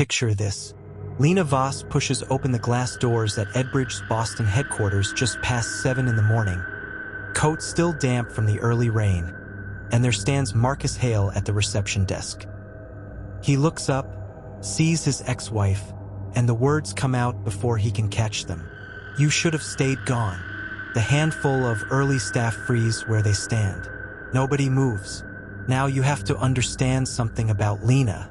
Picture this. Lena Voss pushes open the glass doors at Edbridge's Boston headquarters just past 7 in the morning, coat still damp from the early rain, and there stands Marcus Hale at the reception desk. He looks up, sees his ex-wife, and the words come out before he can catch them. "You should have stayed gone." The handful of early staff freeze where they stand. Nobody moves. Now you have to understand something about Lena.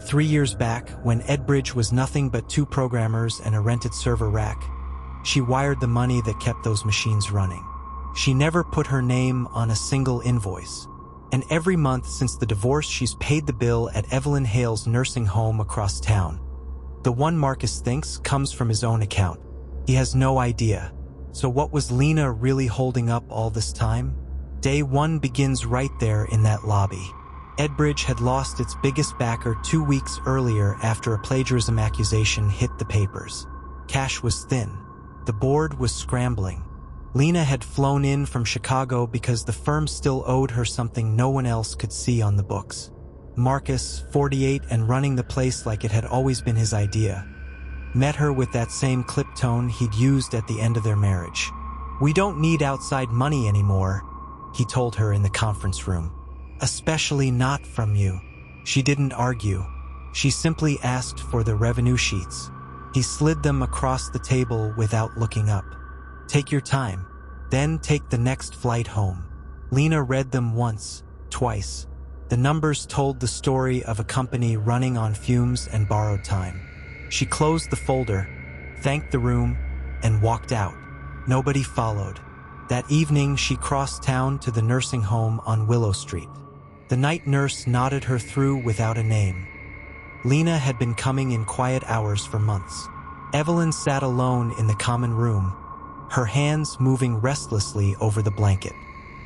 3 years back, when Edbridge was nothing but 2 programmers and a rented server rack, she wired the money that kept those machines running. She never put her name on a single invoice. And every month since the divorce, she's paid the bill at Evelyn Hale's nursing home across town. The one Marcus thinks comes from his own account. He has no idea. So what was Lena really holding up all this time? Day 1 begins right there in that lobby. Edbridge had lost its biggest backer 2 weeks earlier after a plagiarism accusation hit the papers. Cash was thin. The board was scrambling. Lena had flown in from Chicago because the firm still owed her something no one else could see on the books. Marcus, 48 and running the place like it had always been his idea, met her with that same clip tone he'd used at the end of their marriage. "We don't need outside money anymore," he told her in the conference room. "Especially not from you." She didn't argue. She simply asked for the revenue sheets. He slid them across the table without looking up. "Take your time. Then take the next flight home." Lena read them once, twice. The numbers told the story of a company running on fumes and borrowed time. She closed the folder, thanked the room, and walked out. Nobody followed. That evening, she crossed town to the nursing home on Willow Street. The night nurse nodded her through without a name. Lena had been coming in quiet hours for months. Evelyn sat alone in the common room, her hands moving restlessly over the blanket.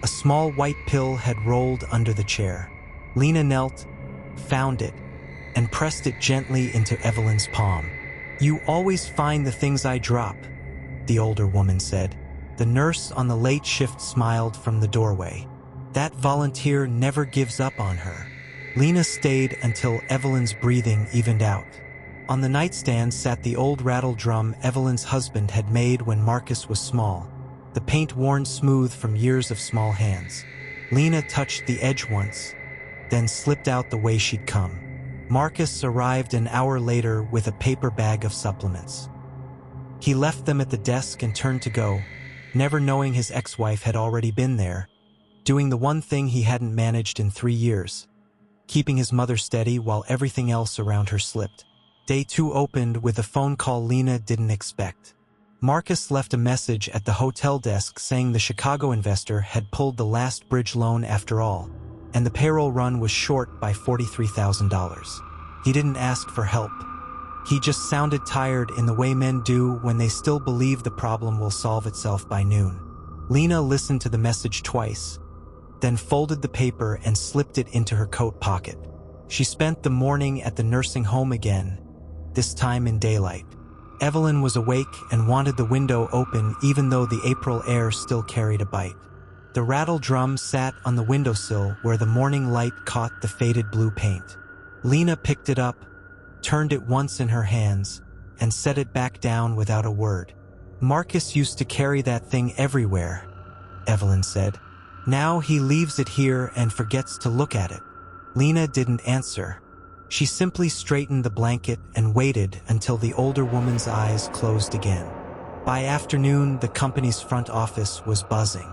A small white pill had rolled under the chair. Lena knelt, found it, and pressed it gently into Evelyn's palm. "You always find the things I drop," the older woman said. The nurse on the late shift smiled from the doorway. That volunteer never gives up on her. Lena stayed until Evelyn's breathing evened out. On the nightstand sat the old rattle drum Evelyn's husband had made when Marcus was small, the paint worn smooth from years of small hands. Lena touched the edge once, then slipped out the way she'd come. Marcus arrived an hour later with a paper bag of supplements. He left them at the desk and turned to go, never knowing his ex-wife had already been there, doing the one thing he hadn't managed in 3 years, keeping his mother steady while everything else around her slipped. Day 2 opened with a phone call Lena didn't expect. Marcus left a message at the hotel desk saying the Chicago investor had pulled the last bridge loan after all, and the payroll run was short by $43,000. He didn't ask for help. He just sounded tired in the way men do when they still believe the problem will solve itself by noon. Lena listened to the message twice, then folded the paper and slipped it into her coat pocket. She spent the morning at the nursing home again, this time in daylight. Evelyn was awake and wanted the window open even though the April air still carried a bite. The rattle drum sat on the windowsill where the morning light caught the faded blue paint. Lena picked it up, turned it once in her hands, and set it back down without a word. "Marcus used to carry that thing everywhere," Evelyn said. "Now he leaves it here and forgets to look at it." Lena didn't answer. She simply straightened the blanket and waited until the older woman's eyes closed again. By afternoon, the company's front office was buzzing.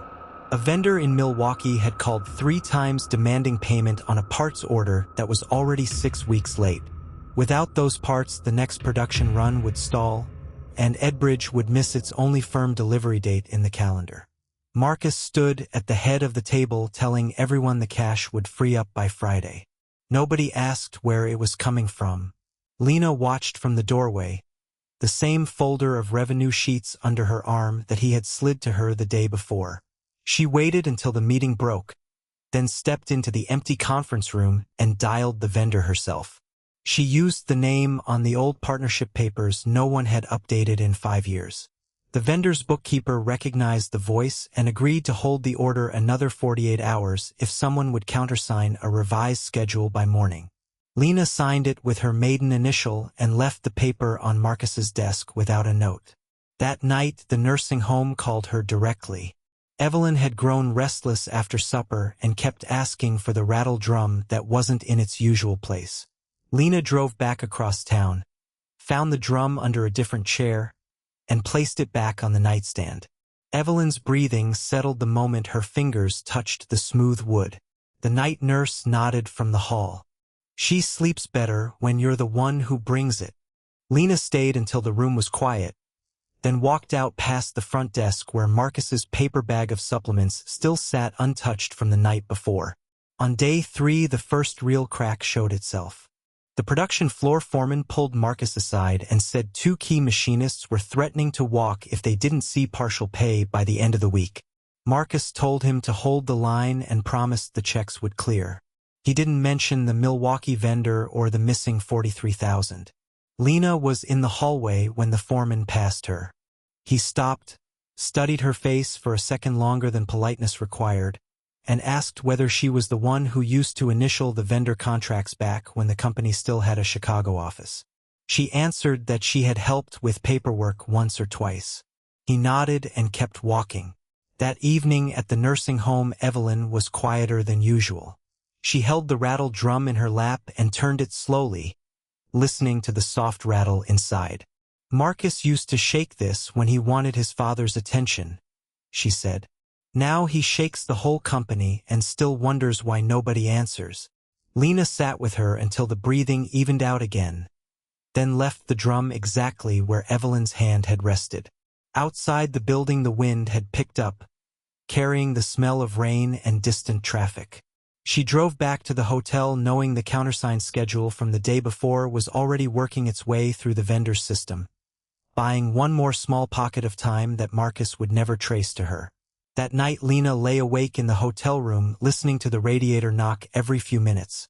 A vendor in Milwaukee had called 3 times demanding payment on a parts order that was already 6 weeks late. Without those parts, the next production run would stall, and Edbridge would miss its only firm delivery date in the calendar. Marcus stood at the head of the table telling everyone the cash would free up by Friday. Nobody asked where it was coming from. Lena watched from the doorway, the same folder of revenue sheets under her arm that he had slid to her the day before. She waited until the meeting broke, then stepped into the empty conference room and dialed the vendor herself. She used the name on the old partnership papers no one had updated in 5 years. The vendor's bookkeeper recognized the voice and agreed to hold the order another 48 hours if someone would countersign a revised schedule by morning. Lena signed it with her maiden initial and left the paper on Marcus's desk without a note. That night, the nursing home called her directly. Evelyn had grown restless after supper and kept asking for the rattle drum that wasn't in its usual place. Lena drove back across town, found the drum under a different chair, and placed it back on the nightstand. Evelyn's breathing settled the moment her fingers touched the smooth wood. The night nurse nodded from the hall. "She sleeps better when you're the one who brings it." Lena stayed until the room was quiet, then walked out past the front desk where Marcus's paper bag of supplements still sat untouched from the night before. On day 3, the first real crack showed itself. The production floor foreman pulled Marcus aside and said 2 key machinists were threatening to walk if they didn't see partial pay by the end of the week. Marcus told him to hold the line and promised the checks would clear. He didn't mention the Milwaukee vendor or the missing $43,000. Lena was in the hallway when the foreman passed her. He stopped, studied her face for a second longer than politeness required, and asked whether she was the one who used to initial the vendor contracts back when the company still had a Chicago office. She answered that she had helped with paperwork once or twice. He nodded and kept walking. That evening at the nursing home, Evelyn was quieter than usual. She held the rattle drum in her lap and turned it slowly, listening to the soft rattle inside. "Marcus used to shake this when he wanted his father's attention," she said. "Now he shakes the whole company and still wonders why nobody answers." Lena sat with her until the breathing evened out again, then left the drum exactly where Evelyn's hand had rested. Outside the building, the wind had picked up, carrying the smell of rain and distant traffic. She drove back to the hotel knowing the countersign schedule from the day before was already working its way through the vendor's system, buying one more small pocket of time that Marcus would never trace to her. That night, Lena lay awake in the hotel room listening to the radiator knock every few minutes,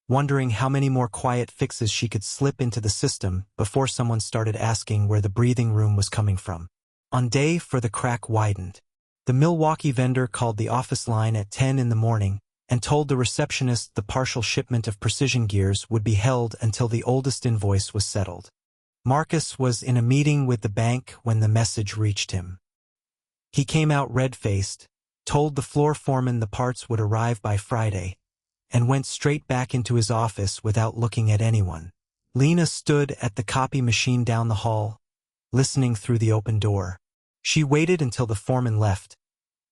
wondering how many more quiet fixes she could slip into the system before someone started asking where the breathing room was coming from. On day 4, the crack widened. The Milwaukee vendor called the office line at 10 in the morning and told the receptionist the partial shipment of precision gears would be held until the oldest invoice was settled. Marcus was in a meeting with the bank when the message reached him. He came out red-faced, told the floor foreman the parts would arrive by Friday, and went straight back into his office without looking at anyone. Lena stood at the copy machine down the hall, listening through the open door. She waited until the foreman left,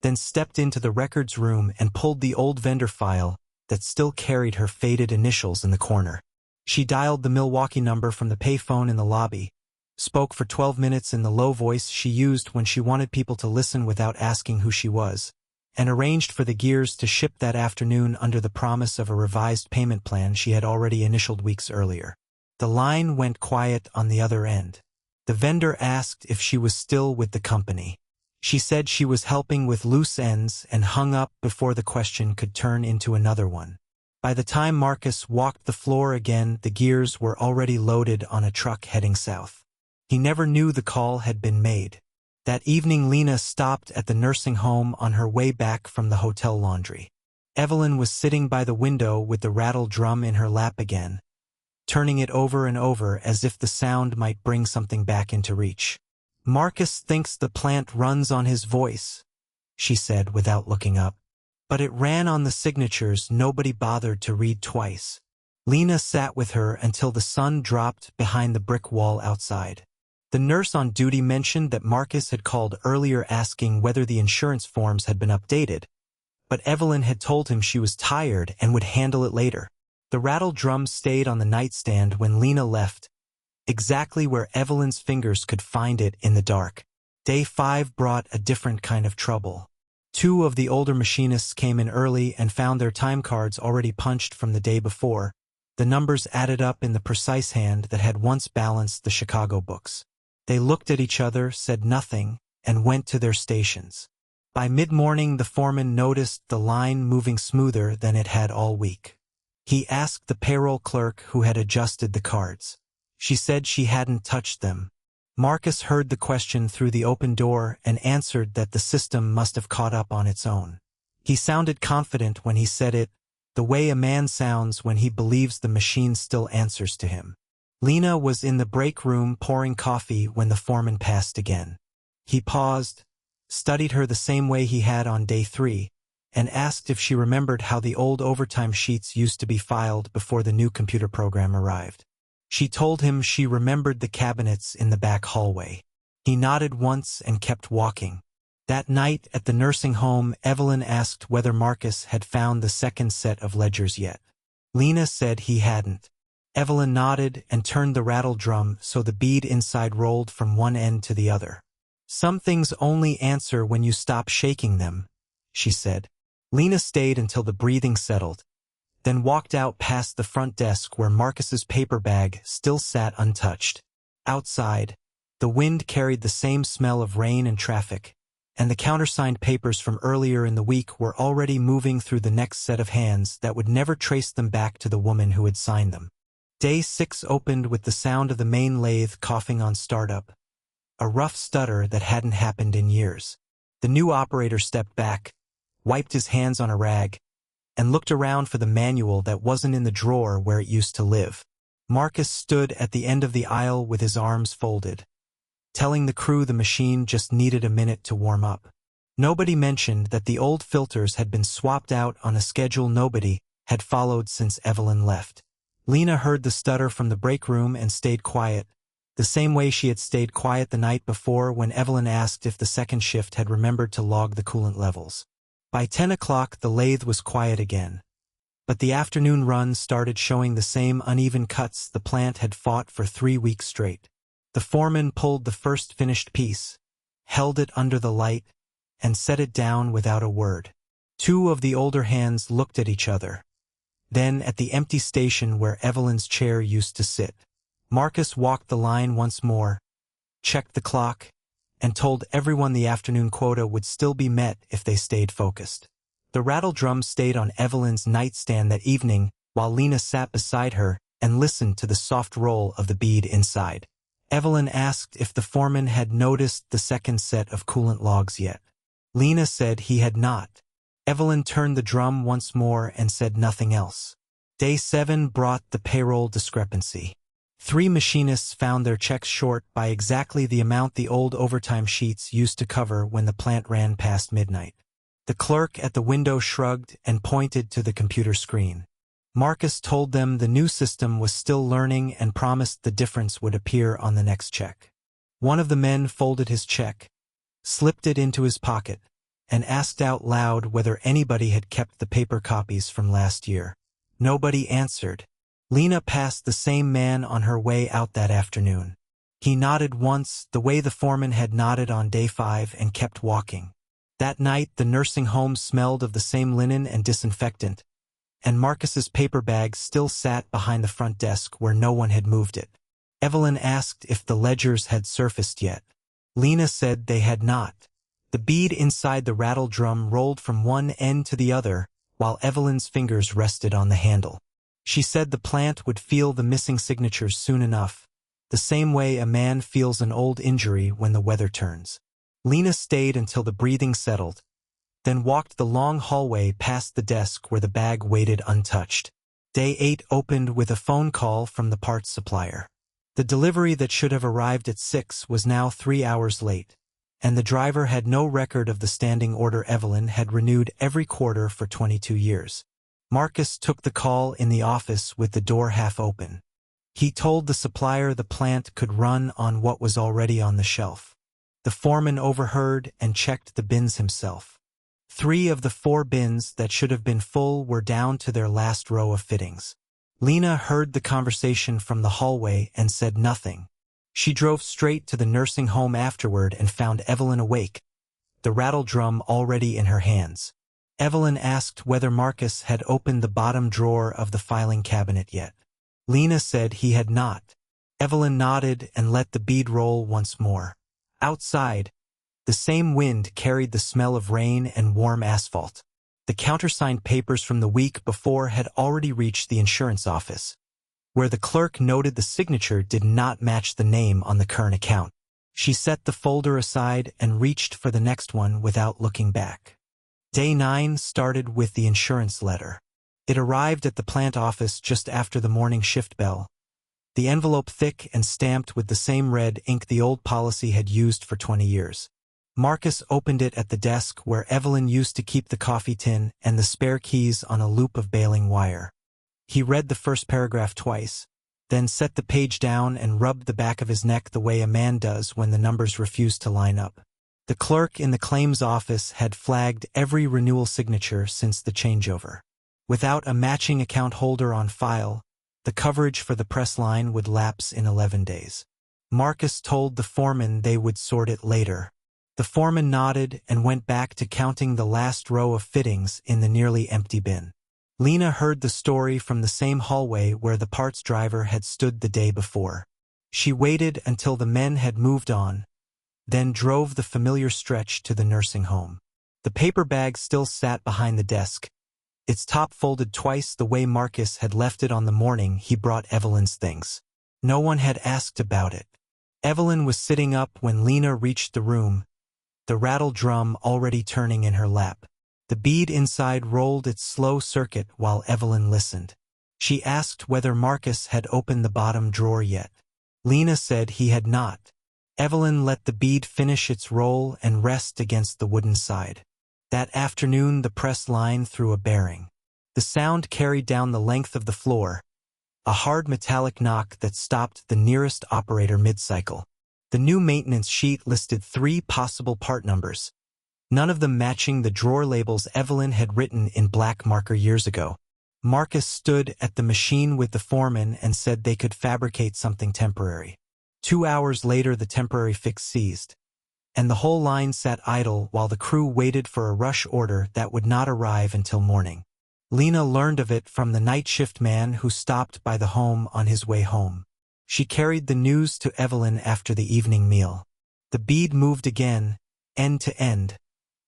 then stepped into the records room and pulled the old vendor file that still carried her faded initials in the corner. She dialed the Milwaukee number from the payphone in the lobby, spoke for 12 minutes in the low voice she used when she wanted people to listen without asking who she was, and arranged for the gears to ship that afternoon under the promise of a revised payment plan she had already initialed weeks earlier. The line went quiet on the other end. The vendor asked if she was still with the company. She said she was helping with loose ends and hung up before the question could turn into another one. By the time Marcus walked the floor again, the gears were already loaded on a truck heading south. He never knew the call had been made. That evening, Lena stopped at the nursing home on her way back from the hotel laundry. Evelyn was sitting by the window with the rattle drum in her lap again, turning it over and over as if the sound might bring something back into reach. "Marcus thinks the plant runs on his voice," she said without looking up. "But it ran on the signatures nobody bothered to read twice." Lena sat with her until the sun dropped behind the brick wall outside. The nurse on duty mentioned that Marcus had called earlier asking whether the insurance forms had been updated, but Evelyn had told him she was tired and would handle it later. The rattle drum stayed on the nightstand when Lena left, exactly where Evelyn's fingers could find it in the dark. Day 5 brought a different kind of trouble. 2 of the older machinists came in early and found their time cards already punched from the day before. The numbers added up in the precise hand that had once balanced the Chicago books. They looked at each other, said nothing, and went to their stations. By mid-morning, the foreman noticed the line moving smoother than it had all week. He asked the payroll clerk who had adjusted the cards. She said she hadn't touched them. Marcus heard the question through the open door and answered that the system must have caught up on its own. He sounded confident when he said it, the way a man sounds when he believes the machine still answers to him. Lena was in the break room pouring coffee when the foreman passed again. He paused, studied her the same way he had on day 3, and asked if she remembered how the old overtime sheets used to be filed before the new computer program arrived. She told him she remembered the cabinets in the back hallway. He nodded once and kept walking. That night at the nursing home, Evelyn asked whether Marcus had found the second set of ledgers yet. Lena said he hadn't. Evelyn nodded and turned the rattle drum so the bead inside rolled from one end to the other. "Some things only answer when you stop shaking them," she said. Lena stayed until the breathing settled, then walked out past the front desk where Marcus's paper bag still sat untouched. Outside, the wind carried the same smell of rain and traffic, and the countersigned papers from earlier in the week were already moving through the next set of hands that would never trace them back to the woman who had signed them. Day 6 opened with the sound of the main lathe coughing on startup, a rough stutter that hadn't happened in years. The new operator stepped back, wiped his hands on a rag, and looked around for the manual that wasn't in the drawer where it used to live. Marcus stood at the end of the aisle with his arms folded, telling the crew the machine just needed a minute to warm up. Nobody mentioned that the old filters had been swapped out on a schedule nobody had followed since Evelyn left. Lena heard the stutter from the break room and stayed quiet, the same way she had stayed quiet the night before when Evelyn asked if the second shift had remembered to log the coolant levels. By 10 o'clock the lathe was quiet again, but the afternoon run started showing the same uneven cuts the plant had fought for 3 weeks straight. The foreman pulled the first finished piece, held it under the light, and set it down without a word. 2 of the older hands looked at each other, then at the empty station where Evelyn's chair used to sit. Marcus walked the line once more, checked the clock, and told everyone the afternoon quota would still be met if they stayed focused. The rattle drum stayed on Evelyn's nightstand that evening while Lena sat beside her and listened to the soft roll of the bead inside. Evelyn asked if the foreman had noticed the second set of coolant logs yet. Lena said he had not. Evelyn turned the drum once more and said nothing else. Day 7 brought the payroll discrepancy. 3 machinists found their checks short by exactly the amount the old overtime sheets used to cover when the plant ran past midnight. The clerk at the window shrugged and pointed to the computer screen. Marcus told them the new system was still learning and promised the difference would appear on the next check. One of the men folded his check, slipped it into his pocket, and asked out loud whether anybody had kept the paper copies from last year. Nobody answered. Lena passed the same man on her way out that afternoon. He nodded once, the way the foreman had nodded on day 5, and kept walking. That night the nursing home smelled of the same linen and disinfectant, and Marcus's paper bag still sat behind the front desk where no one had moved it. Evelyn asked if the ledgers had surfaced yet. Lena said they had not. The bead inside the rattle drum rolled from one end to the other, while Evelyn's fingers rested on the handle. She said the plant would feel the missing signatures soon enough, the same way a man feels an old injury when the weather turns. Lena stayed until the breathing settled, then walked the long hallway past the desk where the bag waited untouched. Day 8 opened with a phone call from the parts supplier. The delivery that should have arrived at 6 was now 3 hours late, and the driver had no record of the standing order Evelyn had renewed every quarter for 22 years. Marcus took the call in the office with the door half open. He told the supplier the plant could run on what was already on the shelf. The foreman overheard and checked the bins himself. 3 of the 4 bins that should have been full were down to their last row of fittings. Lena heard the conversation from the hallway and said nothing. She drove straight to the nursing home afterward and found Evelyn awake, the rattle drum already in her hands. Evelyn asked whether Marcus had opened the bottom drawer of the filing cabinet yet. Lena said he had not. Evelyn nodded and let the bead roll once more. Outside, the same wind carried the smell of rain and warm asphalt. The countersigned papers from the week before had already reached the insurance office, where the clerk noted the signature did not match the name on the current account. She set the folder aside and reached for the next one without looking back. Day 9 started with the insurance letter. It arrived at the plant office just after the morning shift bell. The envelope thick and stamped with the same red ink the old policy had used for 20 years. Marcus opened it at the desk where Evelyn used to keep the coffee tin and the spare keys on a loop of baling wire. He read the first paragraph twice, then set the page down and rubbed the back of his neck the way a man does when the numbers refuse to line up. The clerk in the claims office had flagged every renewal signature since the changeover. Without a matching account holder on file, the coverage for the press line would lapse in 11 days. Marcus told the foreman they would sort it later. The foreman nodded and went back to counting the last row of fittings in the nearly empty bin. Lena heard the story from the same hallway where the parts driver had stood the day before. She waited until the men had moved on, then drove the familiar stretch to the nursing home. The paper bag still sat behind the desk, its top folded twice the way Marcus had left it on the morning he brought Evelyn's things. No one had asked about it. Evelyn was sitting up when Lena reached the room, the rattle drum already turning in her lap. The bead inside rolled its slow circuit while Evelyn listened. She asked whether Marcus had opened the bottom drawer yet. Lena said he had not. Evelyn let the bead finish its roll and rest against the wooden side. That afternoon the press line threw a bearing. The sound carried down the length of the floor, a hard metallic knock that stopped the nearest operator mid-cycle. The new maintenance sheet listed 3 possible part numbers, none of them matching the drawer labels Evelyn had written in black marker years ago. Marcus stood at the machine with the foreman and said they could fabricate something temporary. 2 hours later the temporary fix ceased, and the whole line sat idle while the crew waited for a rush order that would not arrive until morning. Lena learned of it from the night shift man who stopped by the home on his way home. She carried the news to Evelyn after the evening meal. The bead moved again, end to end,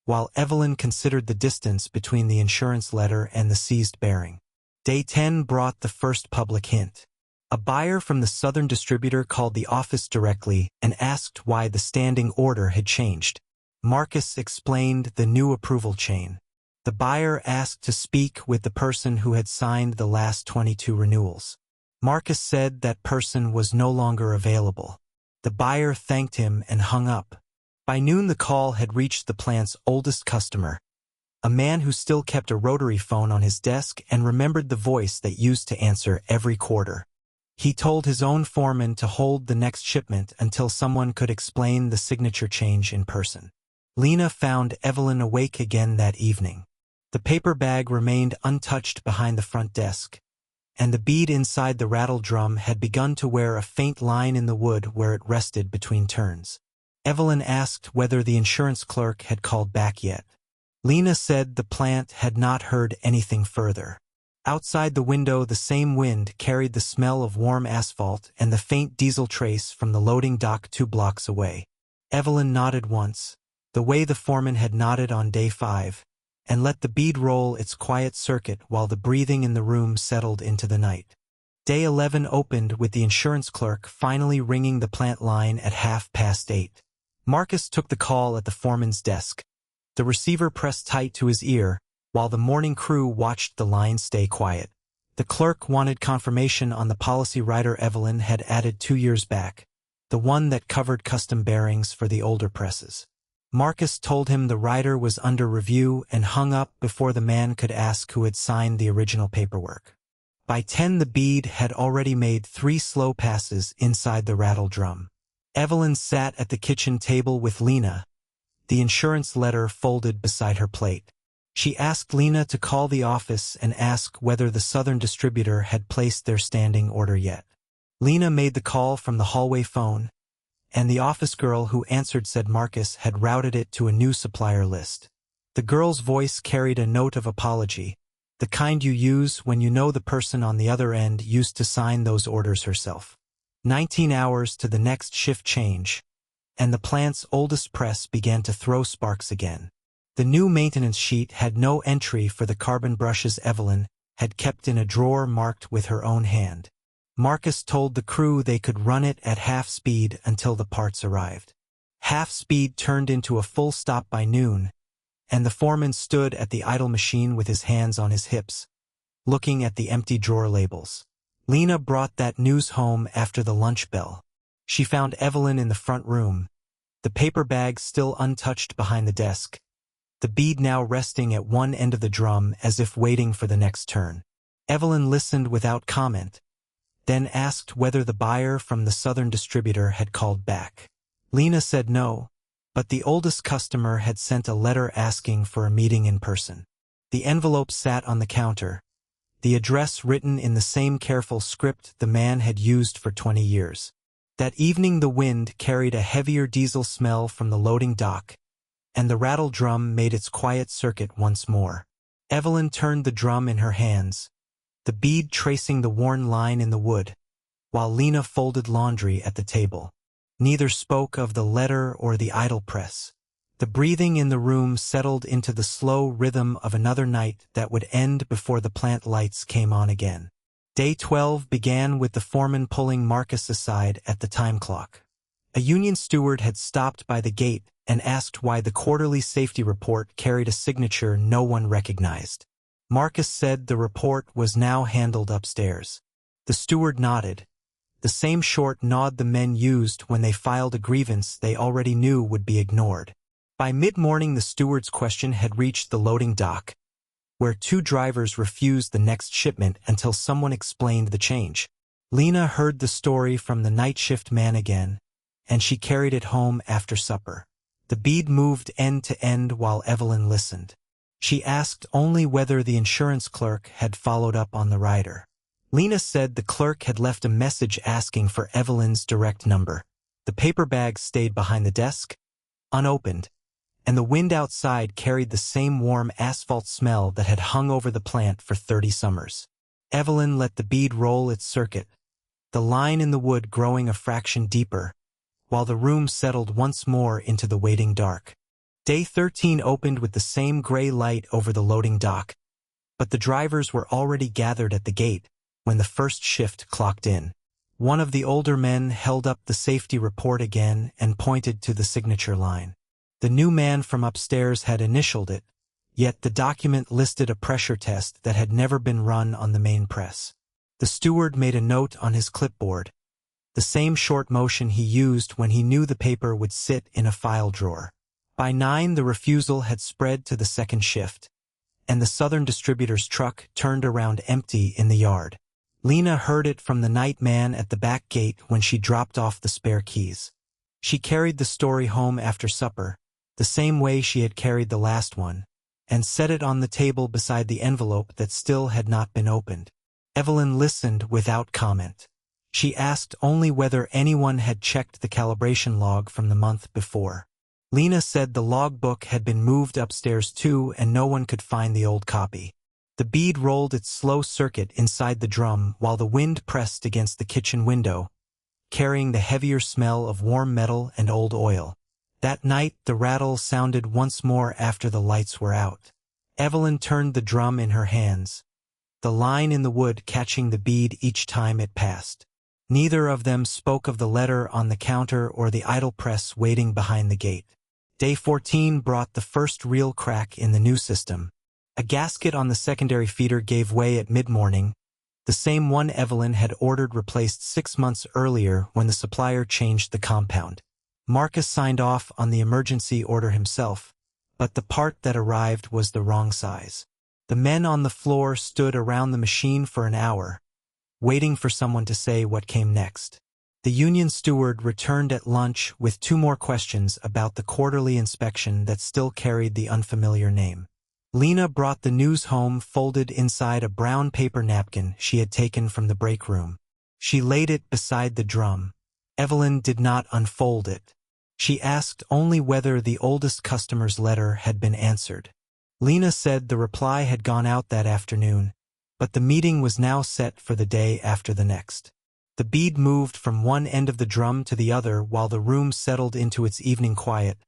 while Evelyn considered the distance between the insurance letter and the seized bearing. Day 10 brought the first public hint. A buyer from the southern distributor called the office directly and asked why the standing order had changed. Marcus explained the new approval chain. The buyer asked to speak with the person who had signed the last 22 renewals. Marcus said that person was no longer available. The buyer thanked him and hung up. By noon the call had reached the plant's oldest customer, a man who still kept a rotary phone on his desk and remembered the voice that used to answer every quarter. He told his own foreman to hold the next shipment until someone could explain the signature change in person. Lena found Evelyn awake again that evening. The paper bag remained untouched behind the front desk, and the bead inside the rattle drum had begun to wear a faint line in the wood where it rested between turns. Evelyn asked whether the insurance clerk had called back yet. Lena said the plant had not heard anything further. Outside the window the same wind carried the smell of warm asphalt and the faint diesel trace from the loading dock 2 blocks away. Evelyn nodded once, the way the foreman had nodded on day 5, and let the bead roll its quiet circuit while the breathing in the room settled into the night. Day 11 opened with the insurance clerk finally ringing the plant line at 8:30. Marcus took the call at the foreman's desk. The receiver pressed tight to his ear, while the morning crew watched the line stay quiet. The clerk wanted confirmation on the policy rider Evelyn had added 2 years back, the one that covered custom bearings for the older presses. Marcus told him the rider was under review and hung up before the man could ask who had signed the original paperwork. By 10 the bead had already made 3 slow passes inside the rattle drum. Evelyn sat at the kitchen table with Lena, the insurance letter folded beside her plate. She asked Lena to call the office and ask whether the southern distributor had placed their standing order yet. Lena made the call from the hallway phone, and the office girl who answered said Marcus had routed it to a new supplier list. The girl's voice carried a note of apology, the kind you use when you know the person on the other end used to sign those orders herself. 19 hours to the next shift change, and the plant's oldest press began to throw sparks again. The new maintenance sheet had no entry for the carbon brushes Evelyn had kept in a drawer marked with her own hand. Marcus told the crew they could run it at half speed until the parts arrived. Half speed turned into a full stop by noon, and the foreman stood at the idle machine with his hands on his hips, looking at the empty drawer labels. Lena brought that news home after the lunch bell. She found Evelyn in the front room, the paper bag still untouched behind the desk, the bead now resting at one end of the drum as if waiting for the next turn. Evelyn listened without comment, then asked whether the buyer from the southern distributor had called back. Lena said no, but the oldest customer had sent a letter asking for a meeting in person. The envelope sat on the counter, the address written in the same careful script the man had used for 20 years. That evening the wind carried a heavier diesel smell from the loading dock, and the rattle drum made its quiet circuit once more. Evelyn turned the drum in her hands, the bead tracing the worn line in the wood, while Lena folded laundry at the table. Neither spoke of the letter or the idle press. The breathing in the room settled into the slow rhythm of another night that would end before the plant lights came on again. Day 12 began with the foreman pulling Marcus aside at the time clock. A union steward had stopped by the gate and asked why the quarterly safety report carried a signature no one recognized. Marcus said the report was now handled upstairs. The steward nodded, the same short nod the men used when they filed a grievance they already knew would be ignored. By mid-morning the steward's question had reached the loading dock, where two drivers refused the next shipment until someone explained the change. Lena heard the story from the night shift man again, and she carried it home after supper. The bead moved end to end while Evelyn listened. She asked only whether the insurance clerk had followed up on the rider. Lena said the clerk had left a message asking for Evelyn's direct number. The paper bag stayed behind the desk, unopened, and the wind outside carried the same warm asphalt smell that had hung over the plant for 30 summers. Evelyn let the bead roll its circuit, the line in the wood growing a fraction deeper, while the room settled once more into the waiting dark. Day 13 opened with the same gray light over the loading dock, but the drivers were already gathered at the gate when the first shift clocked in. One of the older men held up the safety report again and pointed to the signature line. The new man from upstairs had initialed it, yet the document listed a pressure test that had never been run on the main press. The steward made a note on his clipboard, the same short motion he used when he knew the paper would sit in a file drawer. By 9 the refusal had spread to the second shift, and the southern distributor's truck turned around empty in the yard. Lena heard it from the night man at the back gate when she dropped off the spare keys. She carried the story home after supper, the same way she had carried the last one, and set it on the table beside the envelope that still had not been opened. Evelyn listened without comment. She asked only whether anyone had checked the calibration log from the month before. Lena said the logbook had been moved upstairs too and no one could find the old copy. The bead rolled its slow circuit inside the drum while the wind pressed against the kitchen window, carrying the heavier smell of warm metal and old oil. That night the rattle sounded once more after the lights were out. Evelyn turned the drum in her hands, the line in the wood catching the bead each time it passed. Neither of them spoke of the letter on the counter or the idle press waiting behind the gate. Day 14 brought the first real crack in the new system. A gasket on the secondary feeder gave way at mid-morning, the same one Evelyn had ordered replaced 6 months earlier when the supplier changed the compound. Marcus signed off on the emergency order himself, but the part that arrived was the wrong size. The men on the floor stood around the machine for an hour, waiting for someone to say what came next. The union steward returned at lunch with 2 more questions about the quarterly inspection that still carried the unfamiliar name. Lena brought the news home folded inside a brown paper napkin she had taken from the break room. She laid it beside the drum. Evelyn did not unfold it. She asked only whether the oldest customer's letter had been answered. Lena said the reply had gone out that afternoon, but the meeting was now set for the day after the next. The bead moved from one end of the drum to the other while the room settled into its evening quiet,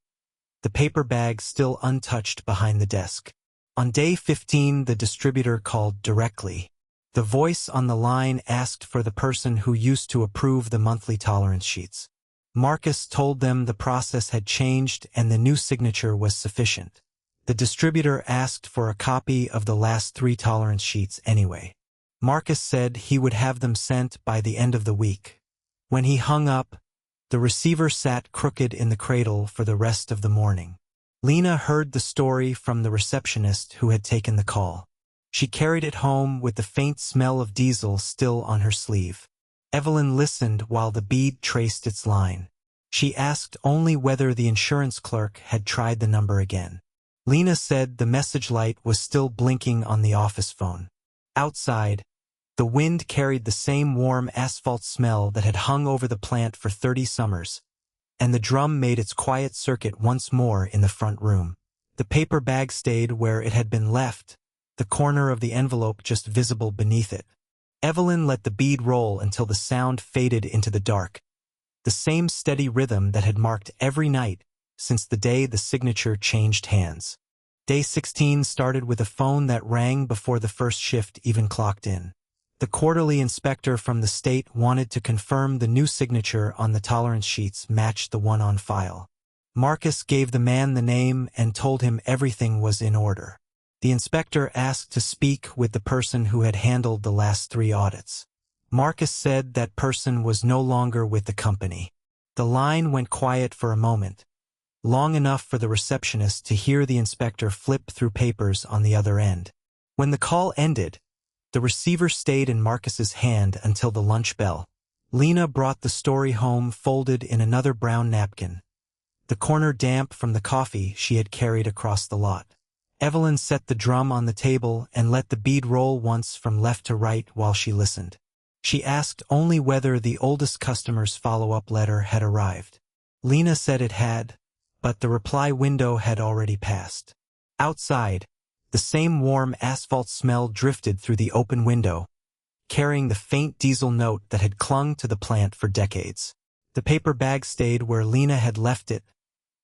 the paper bag still untouched behind the desk. On day 15 the distributor called directly. The voice on the line asked for the person who used to approve the monthly tolerance sheets. Marcus told them the process had changed and the new signature was sufficient. The distributor asked for a copy of the last 3 tolerance sheets anyway. Marcus said he would have them sent by the end of the week. When he hung up, the receiver sat crooked in the cradle for the rest of the morning. Lena heard the story from the receptionist who had taken the call. She carried it home with the faint smell of diesel still on her sleeve. Evelyn listened while the bead traced its line. She asked only whether the insurance clerk had tried the number again. Lena said the message light was still blinking on the office phone. Outside, the wind carried the same warm asphalt smell that had hung over the plant for 30 summers, and the drum made its quiet circuit once more in the front room. The paper bag stayed where it had been left, the corner of the envelope just visible beneath it. Evelyn let the bead roll until the sound faded into the dark, the same steady rhythm that had marked every night since the day the signature changed hands. Day 16 started with a phone that rang before the first shift even clocked in. The quarterly inspector from the state wanted to confirm the new signature on the tolerance sheets matched the one on file. Marcus gave the man the name and told him everything was in order. The inspector asked to speak with the person who had handled the last 3 audits. Marcus said that person was no longer with the company. The line went quiet for a moment, long enough for the receptionist to hear the inspector flip through papers on the other end. When the call ended, the receiver stayed in Marcus's hand until the lunch bell. Lena brought the story home folded in another brown napkin, the corner damp from the coffee she had carried across the lot. Evelyn set the drum on the table and let the bead roll once from left to right while she listened. She asked only whether the oldest customer's follow-up letter had arrived. Lena said it had, but the reply window had already passed. Outside, the same warm asphalt smell drifted through the open window, carrying the faint diesel note that had clung to the plant for decades. The paper bag stayed where Lena had left it,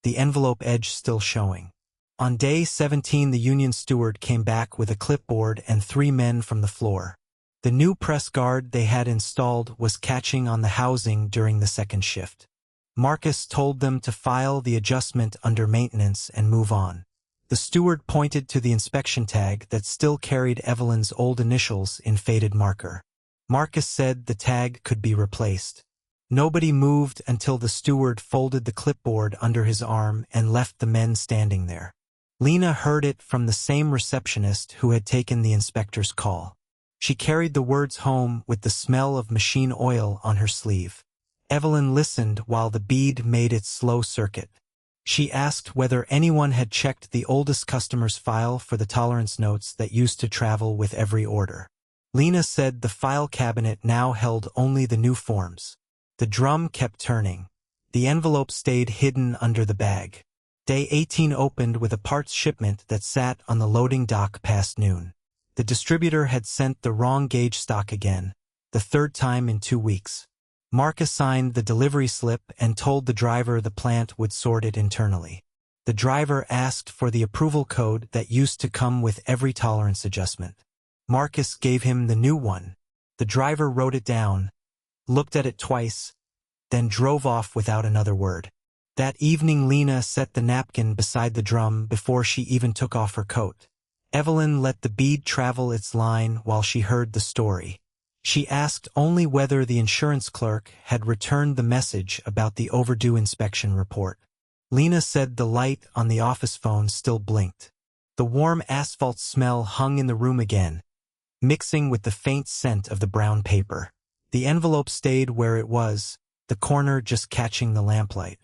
the envelope edge still showing. On day 17, the union steward came back with a clipboard and 3 men from the floor. The new press guard they had installed was catching on the housing during the second shift. Marcus told them to file the adjustment under maintenance and move on. The steward pointed to the inspection tag that still carried Evelyn's old initials in faded marker. Marcus said the tag could be replaced. Nobody moved until the steward folded the clipboard under his arm and left the men standing there. Lena heard it from the same receptionist who had taken the inspector's call. She carried the words home with the smell of machine oil on her sleeve. Evelyn listened while the bead made its slow circuit. She asked whether anyone had checked the oldest customer's file for the tolerance notes that used to travel with every order. Lena said the file cabinet now held only the new forms. The drum kept turning. The envelope stayed hidden under the bag. Day 18 opened with a parts shipment that sat on the loading dock past noon. The distributor had sent the wrong gauge stock again, the 3rd time in 2 weeks. Marcus signed the delivery slip and told the driver the plant would sort it internally. The driver asked for the approval code that used to come with every tolerance adjustment. Marcus gave him the new one. The driver wrote it down, looked at it twice, then drove off without another word. That evening Lena set the napkin beside the drum before she even took off her coat. Evelyn let the bead travel its line while she heard the story. She asked only whether the insurance clerk had returned the message about the overdue inspection report. Lena said the light on the office phone still blinked. The warm asphalt smell hung in the room again, mixing with the faint scent of the brown paper. The envelope stayed where it was, the corner just catching the lamplight.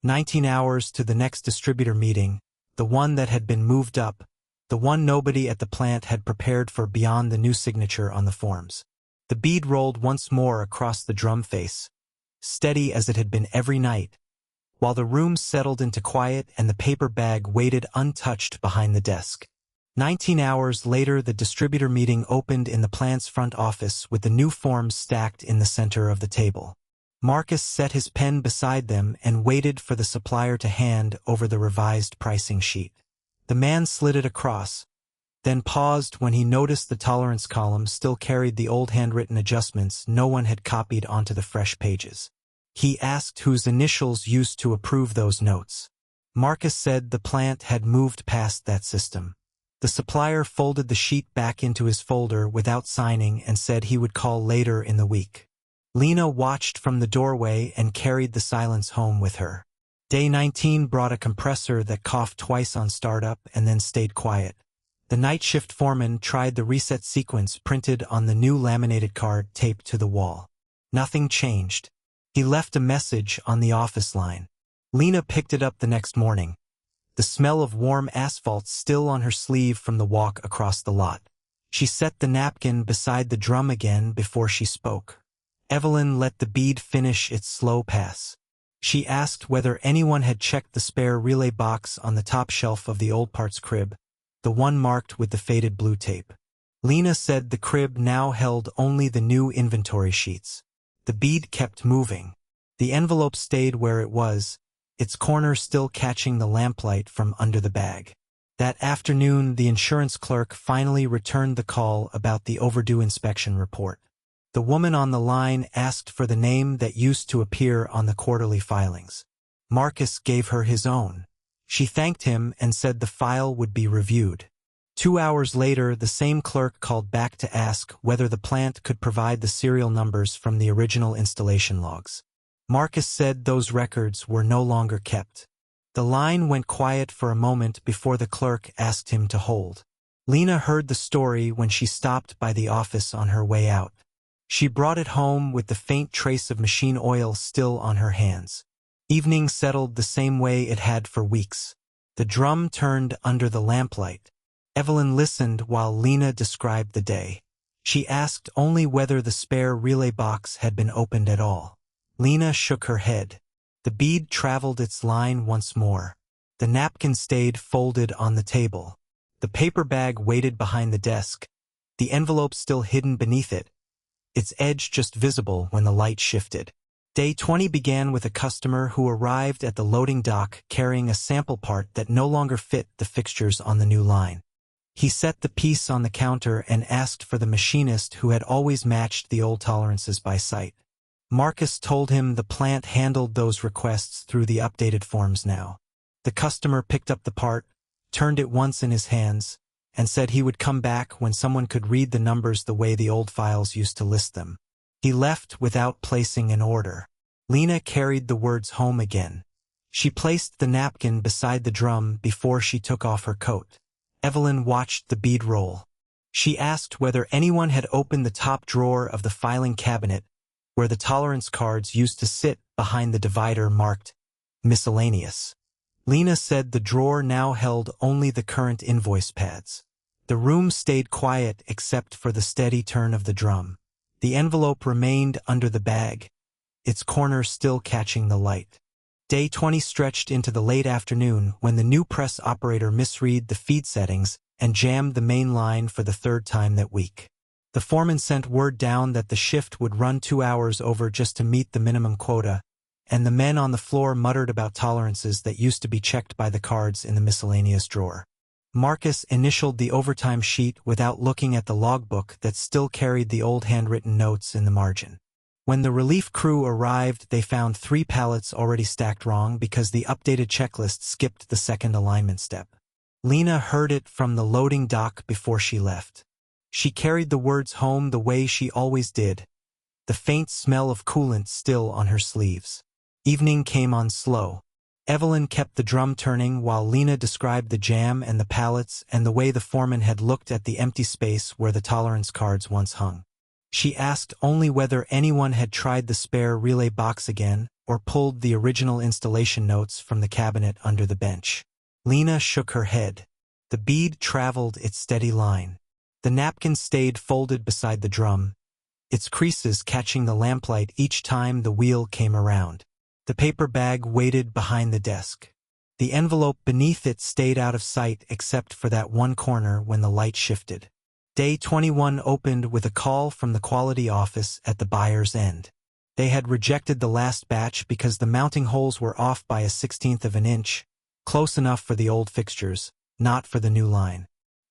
19 hours to the next distributor meeting, the one that had been moved up, the one nobody at the plant had prepared for beyond the new signature on the forms. The bead rolled once more across the drum face, steady as it had been every night, while the room settled into quiet and the paper bag waited untouched behind the desk. 19 hours later, the distributor meeting opened in the plant's front office with the new forms stacked in the center of the table. Marcus set his pen beside them and waited for the supplier to hand over the revised pricing sheet. The man slid it across, then paused when he noticed the tolerance column still carried the old handwritten adjustments no one had copied onto the fresh pages. He asked whose initials used to approve those notes. Marcus said the plant had moved past that system. The supplier folded the sheet back into his folder without signing and said he would call later in the week. Lena watched from the doorway and carried the silence home with her. Day 19 brought a compressor that coughed twice on startup and then stayed quiet. The night shift foreman tried the reset sequence printed on the new laminated card taped to the wall. Nothing changed. He left a message on the office line. Lena picked it up the next morning, the smell of warm asphalt still on her sleeve from the walk across the lot. She set the napkin beside the drum again before she spoke. Evelyn let the bead finish its slow pass. She asked whether anyone had checked the spare relay box on the top shelf of the old parts crib, the one marked with the faded blue tape. Lena said the crib now held only the new inventory sheets. The bead kept moving. The envelope stayed where it was, its corner still catching the lamplight from under the bag. That afternoon, the insurance clerk finally returned the call about the overdue inspection report. The woman on the line asked for the name that used to appear on the quarterly filings. Marcus gave her his own. She thanked him and said the file would be reviewed. 2 hours later, the same clerk called back to ask whether the plant could provide the serial numbers from the original installation logs. Marcus said those records were no longer kept. The line went quiet for a moment before the clerk asked him to hold. Lena heard the story when she stopped by the office on her way out. She brought it home with the faint trace of machine oil still on her hands. Evening settled the same way it had for weeks. The drum turned under the lamplight. Evelyn listened while Lena described the day. She asked only whether the spare relay box had been opened at all. Lena shook her head. The bead traveled its line once more. The napkin stayed folded on the table. The paper bag waited behind the desk, the envelope still hidden beneath it, its edge just visible when the light shifted. Day 20 began with a customer who arrived at the loading dock carrying a sample part that no longer fit the fixtures on the new line. He set the piece on the counter and asked for the machinist who had always matched the old tolerances by sight. Marcus told him the plant handled those requests through the updated forms now. The customer picked up the part, turned it once in his hands, and said he would come back when someone could read the numbers the way the old files used to list them. He left without placing an order. Lena carried the words home again. She placed the napkin beside the drum before she took off her coat. Evelyn watched the bead roll. She asked whether anyone had opened the top drawer of the filing cabinet where the tolerance cards used to sit behind the divider marked miscellaneous. Lena said the drawer now held only the current invoice pads. The room stayed quiet except for the steady turn of the drum. The envelope remained under the bag, its corner still catching the light. Day 20 stretched into the late afternoon when the new press operator misread the feed settings and jammed the main line for the third time that week. The foreman sent word down that the shift would run 2 hours over just to meet the minimum quota, and the men on the floor muttered about tolerances that used to be checked by the cards in the miscellaneous drawer. Marcus initialed the overtime sheet without looking at the logbook that still carried the old handwritten notes in the margin. When the relief crew arrived, they found 3 pallets already stacked wrong because the updated checklist skipped the second alignment step. Lena heard it from the loading dock before she left. She carried the words home the way she always did, the faint smell of coolant still on her sleeves. Evening came on slow. Evelyn kept the drum turning while Lena described the jam and the pallets and the way the foreman had looked at the empty space where the tolerance cards once hung. She asked only whether anyone had tried the spare relay box again or pulled the original installation notes from the cabinet under the bench. Lena shook her head. The bead traveled its steady line. The napkin stayed folded beside the drum, its creases catching the lamplight each time the wheel came around. The paper bag waited behind the desk. The envelope beneath it stayed out of sight except for that one corner when the light shifted. Day 21 opened with a call from the quality office at the buyer's end. They had rejected the last batch because the mounting holes were off by a 1/16 of an inch, close enough for the old fixtures, not for the new line.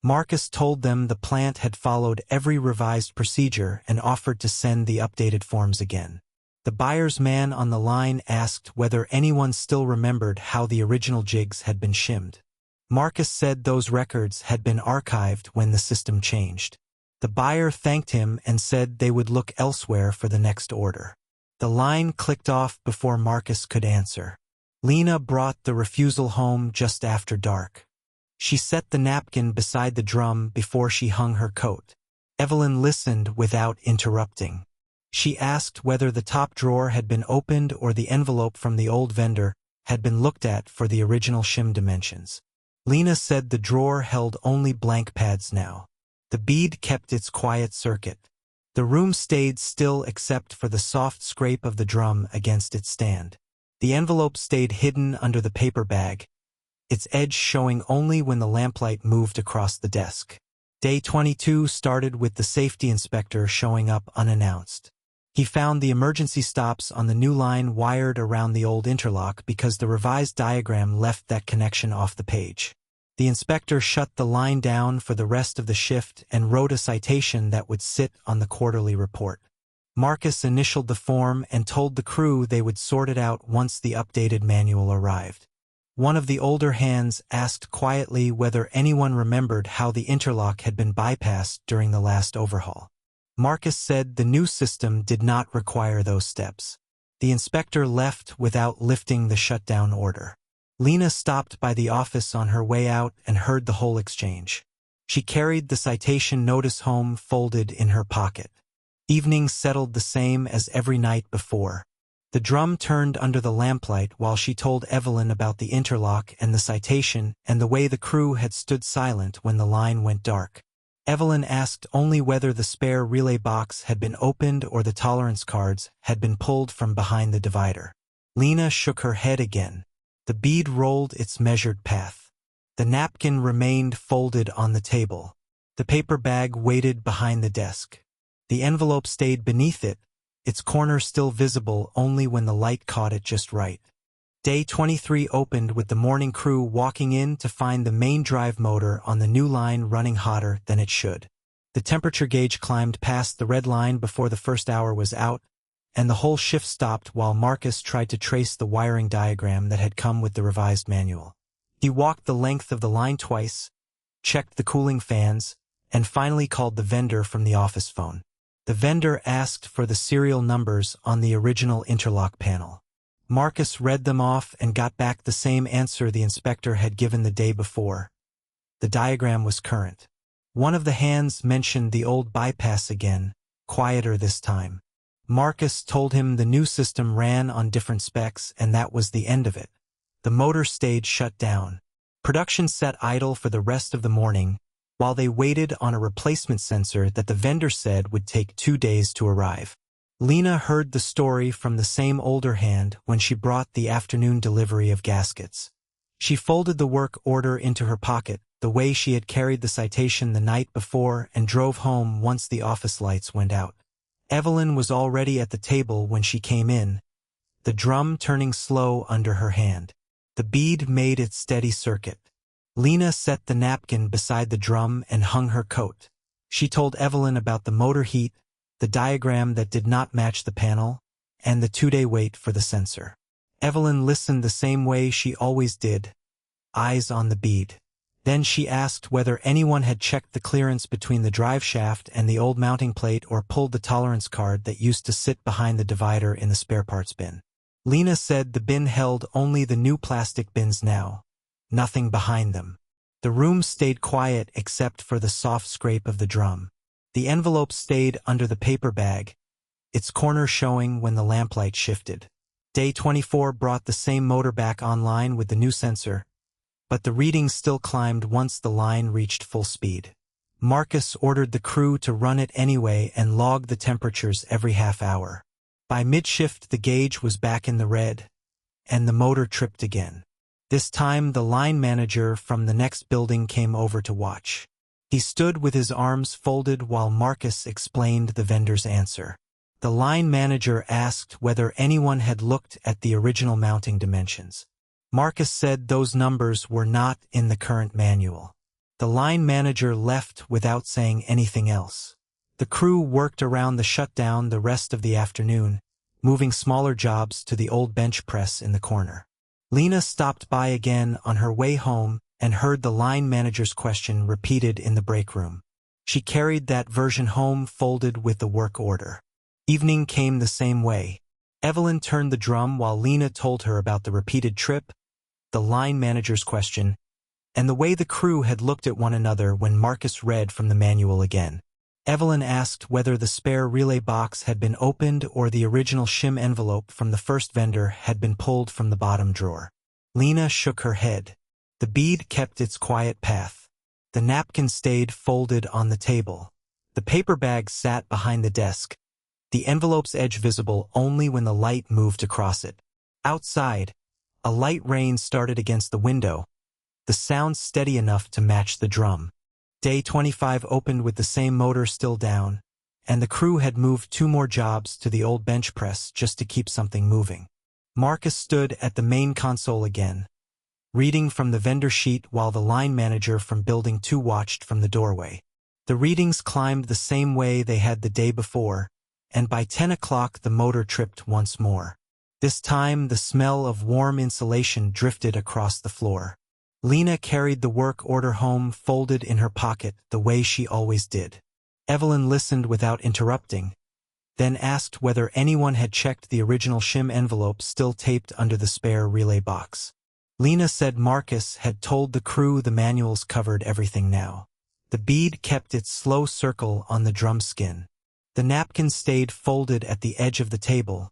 Marcus told them the plant had followed every revised procedure and offered to send the updated forms again. The buyer's man on the line asked whether anyone still remembered how the original jigs had been shimmed. Marcus said those records had been archived when the system changed. The buyer thanked him and said they would look elsewhere for the next order. The line clicked off before Marcus could answer. Lena brought the refusal home just after dark. She set the napkin beside the drum before she hung her coat. Evelyn listened without interrupting. She asked whether the top drawer had been opened or the envelope from the old vendor had been looked at for the original shim dimensions. Lena said the drawer held only blank pads now. The bead kept its quiet circuit. The room stayed still except for the soft scrape of the drum against its stand. The envelope stayed hidden under the paper bag, its edge showing only when the lamplight moved across the desk. Day 22 started with the safety inspector showing up unannounced. He found the emergency stops on the new line wired around the old interlock because the revised diagram left that connection off the page. The inspector shut the line down for the rest of the shift and wrote a citation that would sit on the quarterly report. Marcus initialed the form and told the crew they would sort it out once the updated manual arrived. One of the older hands asked quietly whether anyone remembered how the interlock had been bypassed during the last overhaul. Marcus said the new system did not require those steps. The inspector left without lifting the shutdown order. Lena stopped by the office on her way out and heard the whole exchange. She carried the citation notice home folded in her pocket. Evening settled the same as every night before. The drum turned under the lamplight while she told Evelyn about the interlock and the citation and the way the crew had stood silent when the line went dark. Evelyn asked only whether the spare relay box had been opened or the tolerance cards had been pulled from behind the divider. Lena shook her head again. The bead rolled its measured path. The napkin remained folded on the table. The paper bag waited behind the desk. The envelope stayed beneath it, its corner still visible only when the light caught it just right. Day 23 opened with the morning crew walking in to find the main drive motor on the new line running hotter than it should. The temperature gauge climbed past the red line before the first hour was out, and the whole shift stopped while Marcus tried to trace the wiring diagram that had come with the revised manual. He walked the length of the line twice, checked the cooling fans, and finally called the vendor from the office phone. The vendor asked for the serial numbers on the original interlock panel. Marcus read them off and got back the same answer the inspector had given the day before. The diagram was current. One of the hands mentioned the old bypass again, quieter this time. Marcus told him the new system ran on different specs and that was the end of it. The motor stayed shut down. Production sat idle for the rest of the morning, while they waited on a replacement sensor that the vendor said would take 2 days to arrive. Lena heard the story from the same older hand when she brought the afternoon delivery of gaskets. She folded the work order into her pocket, the way she had carried the citation the night before, and drove home once the office lights went out. Evelyn was already at the table when she came in, the drum turning slow under her hand. The bead made its steady circuit. Lena set the napkin beside the drum and hung her coat. She told Evelyn about the motor heat, the diagram that did not match the panel, and the 2-day wait for the sensor. Evelyn listened the same way she always did, eyes on the bead. Then she asked whether anyone had checked the clearance between the drive shaft and the old mounting plate or pulled the tolerance card that used to sit behind the divider in the spare parts bin. Lena said the bin held only the new plastic bins now, nothing behind them. The room stayed quiet except for the soft scrape of the drum. The envelope stayed under the paper bag, its corner showing when the lamplight shifted. Day 24 brought the same motor back online with the new sensor, but the readings still climbed once the line reached full speed. Marcus ordered the crew to run it anyway and log the temperatures every half hour. By mid-shift the gauge was back in the red, and the motor tripped again. This time the line manager from the next building came over to watch. He stood with his arms folded while Marcus explained the vendor's answer. The line manager asked whether anyone had looked at the original mounting dimensions. Marcus said those numbers were not in the current manual. The line manager left without saying anything else. The crew worked around the shutdown the rest of the afternoon, moving smaller jobs to the old bench press in the corner. Lena stopped by again on her way home and heard the line manager's question repeated in the break room. She carried that version home folded with the work order. Evening came the same way. Evelyn turned the drum while Lena told her about the repeated trip, the line manager's question, and the way the crew had looked at one another when Marcus read from the manual again. Evelyn asked whether the spare relay box had been opened or the original shim envelope from the first vendor had been pulled from the bottom drawer. Lena shook her head. The bead kept its quiet path. The napkin stayed folded on the table. The paper bag sat behind the desk, the envelope's edge visible only when the light moved across it. Outside, a light rain started against the window, the sound steady enough to match the drum. Day 25 opened with the same motor still down, and the crew had moved 2 more jobs to the old bench press just to keep something moving. Marcus stood at the main console again, reading from the vendor sheet while the line manager from Building 2 watched from the doorway. The readings climbed the same way they had the day before, and by 10 o'clock the motor tripped once more. This time the smell of warm insulation drifted across the floor. Lena carried the work order home folded in her pocket the way she always did. Evelyn listened without interrupting, then asked whether anyone had checked the original shim envelope still taped under the spare relay box. Lena said Marcus had told the crew the manuals covered everything now. The bead kept its slow circle on the drum skin. The napkin stayed folded at the edge of the table,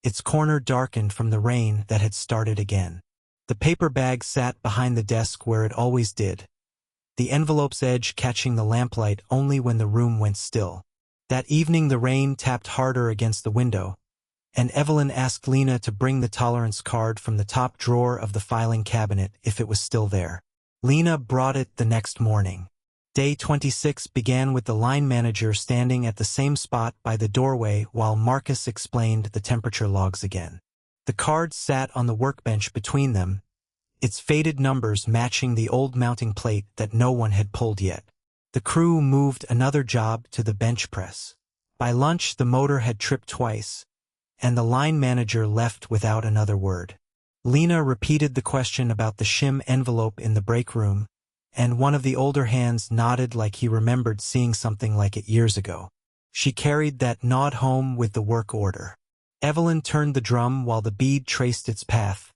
its corner darkened from the rain that had started again. The paper bag sat behind the desk where it always did, the envelope's edge catching the lamplight only when the room went still. That evening the rain tapped harder against the window, and Evelyn asked Lena to bring the tolerance card from the top drawer of the filing cabinet if it was still there. Lena brought it the next morning. Day 26 began with the line manager standing at the same spot by the doorway while Marcus explained the temperature logs again. The card sat on the workbench between them, its faded numbers matching the old mounting plate that no one had pulled yet. The crew moved another job to the bench press. By lunch the motor had tripped twice, and the line manager left without another word. Lena repeated the question about the shim envelope in the break room, and one of the older hands nodded like he remembered seeing something like it years ago. She carried that nod home with the work order. Evelyn turned the drum while the bead traced its path,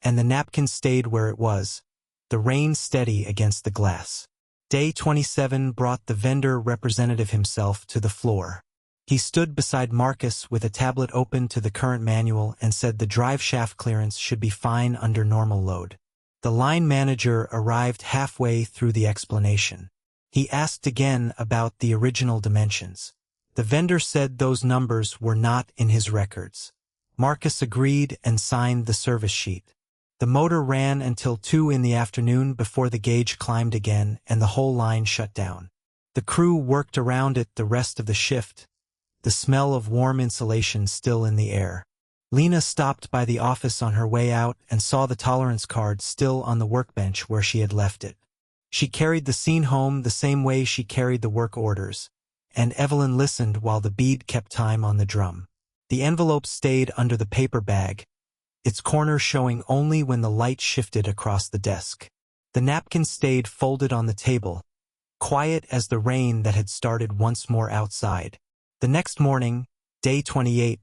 and the napkin stayed where it was, the rain steady against the glass. Day 27 brought the vendor representative himself to the floor. He stood beside Marcus with a tablet open to the current manual and said the drive shaft clearance should be fine under normal load. The line manager arrived halfway through the explanation. He asked again about the original dimensions. The vendor said those numbers were not in his records. Marcus agreed and signed the service sheet. The motor ran until 2 in the afternoon before the gauge climbed again and the whole line shut down. The crew worked around it the rest of the shift, the smell of warm insulation still in the air. Lena stopped by the office on her way out and saw the tolerance card still on the workbench where she had left it. She carried the scene home the same way she carried the work orders, and Evelyn listened while the bead kept time on the drum. The envelope stayed under the paper bag, its corner showing only when the light shifted across the desk. The napkin stayed folded on the table, quiet as the rain that had started once more outside. The next morning, day 28,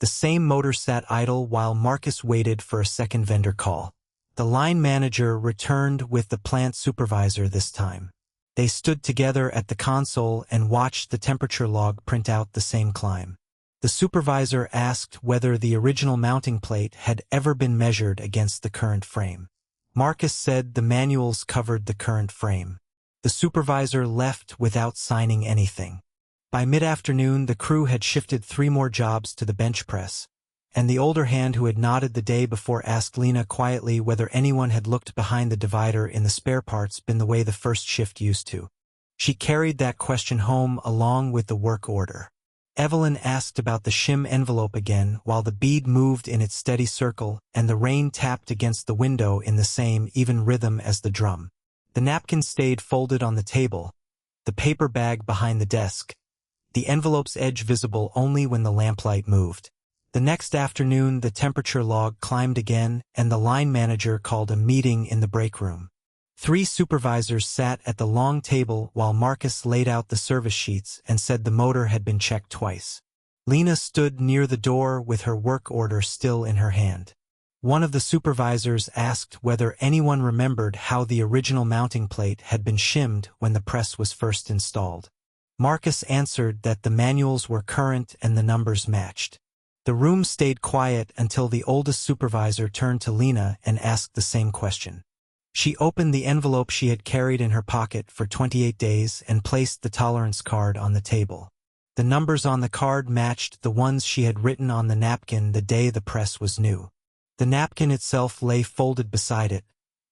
the same motor sat idle while Marcus waited for a second vendor call. The line manager returned with the plant supervisor this time. They stood together at the console and watched the temperature log print out the same climb. The supervisor asked whether the original mounting plate had ever been measured against the current frame. Marcus said the manuals covered the current frame. The supervisor left without signing anything. By mid-afternoon, the crew had shifted 3 more jobs to the bench press, and the older hand who had nodded the day before asked Lena quietly whether anyone had looked behind the divider in the spare parts bin the way the first shift used to. She carried that question home along with the work order. Evelyn asked about the shim envelope again while the bead moved in its steady circle and the rain tapped against the window in the same even rhythm as the drum. The napkin stayed folded on the table, the paper bag behind the desk, the envelope's edge visible only when the lamplight moved. The next afternoon, the temperature log climbed again, and the line manager called a meeting in the break room. 3 supervisors sat at the long table while Marcus laid out the service sheets and said the motor had been checked twice. Lena stood near the door with her work order still in her hand. One of the supervisors asked whether anyone remembered how the original mounting plate had been shimmed when the press was first installed. Marcus answered that the manuals were current and the numbers matched. The room stayed quiet until the oldest supervisor turned to Lena and asked the same question. She opened the envelope she had carried in her pocket for 28 days and placed the tolerance card on the table. The numbers on the card matched the ones she had written on the napkin the day the press was new. The napkin itself lay folded beside it,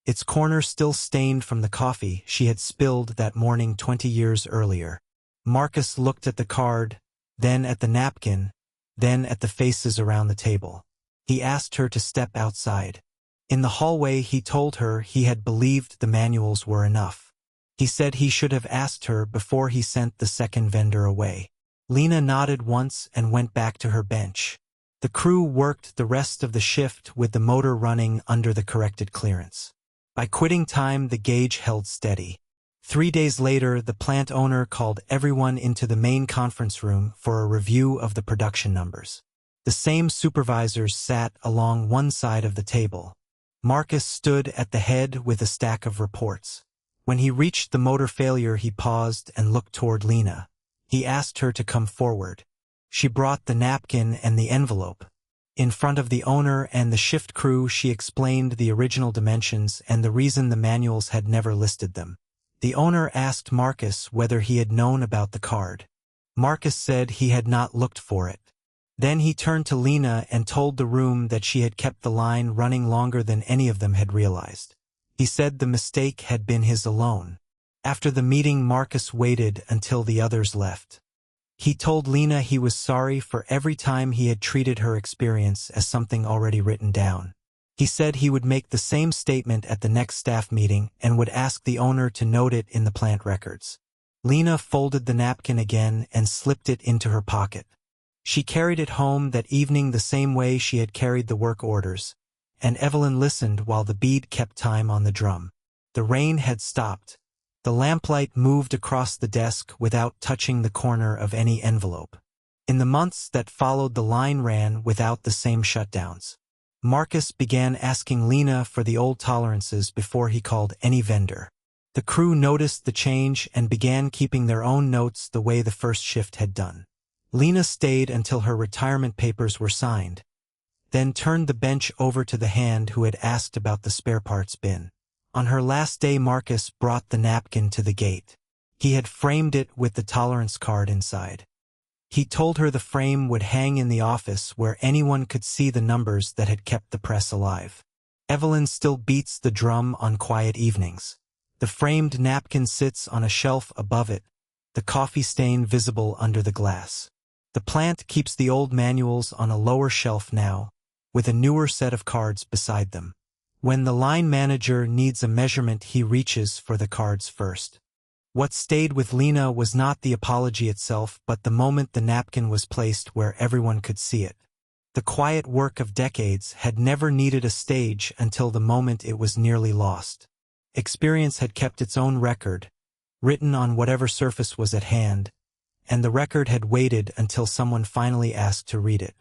its corner still stained from the coffee she had spilled that morning 20 years earlier. Marcus looked at the card, then at the napkin, then at the faces around the table. He asked her to step outside. In the hallway he told her he had believed the manuals were enough. He said he should have asked her before he sent the second vendor away. Lena nodded once and went back to her bench. The crew worked the rest of the shift with the motor running under the corrected clearance. By quitting time, the gauge held steady. 3 days later, the plant owner called everyone into the main conference room for a review of the production numbers. The same supervisors sat along one side of the table. Marcus stood at the head with a stack of reports. When he reached the motor failure, he paused and looked toward Lena. He asked her to come forward. She brought the napkin and the envelope. In front of the owner and the shift crew, she explained the original dimensions and the reason the manuals had never listed them. The owner asked Marcus whether he had known about the card. Marcus said he had not looked for it. Then he turned to Lena and told the room that she had kept the line running longer than any of them had realized. He said the mistake had been his alone. After the meeting, Marcus waited until the others left. He told Lena he was sorry for every time he had treated her experience as something already written down. He said he would make the same statement at the next staff meeting and would ask the owner to note it in the plant records. Lena folded the napkin again and slipped it into her pocket. She carried it home that evening the same way she had carried the work orders, and Evelyn listened while the bead kept time on the drum. The rain had stopped. The lamplight moved across the desk without touching the corner of any envelope. In the months that followed, the line ran without the same shutdowns. Marcus began asking Lena for the old tolerances before he called any vendor. The crew noticed the change and began keeping their own notes the way the first shift had done. Lena stayed until her retirement papers were signed, then turned the bench over to the hand who had asked about the spare parts bin. On her last day, Marcus brought the napkin to the gate. He had framed it with the tolerance card inside. He told her the frame would hang in the office where anyone could see the numbers that had kept the press alive. Evelyn still beats the drum on quiet evenings. The framed napkin sits on a shelf above it, the coffee stain visible under the glass. The plant keeps the old manuals on a lower shelf now, with a newer set of cards beside them. When the line manager needs a measurement, he reaches for the cards first. What stayed with Lena was not the apology itself, but the moment the napkin was placed where everyone could see it. The quiet work of decades had never needed a stage until the moment it was nearly lost. Experience had kept its own record, written on whatever surface was at hand, and the record had waited until someone finally asked to read it.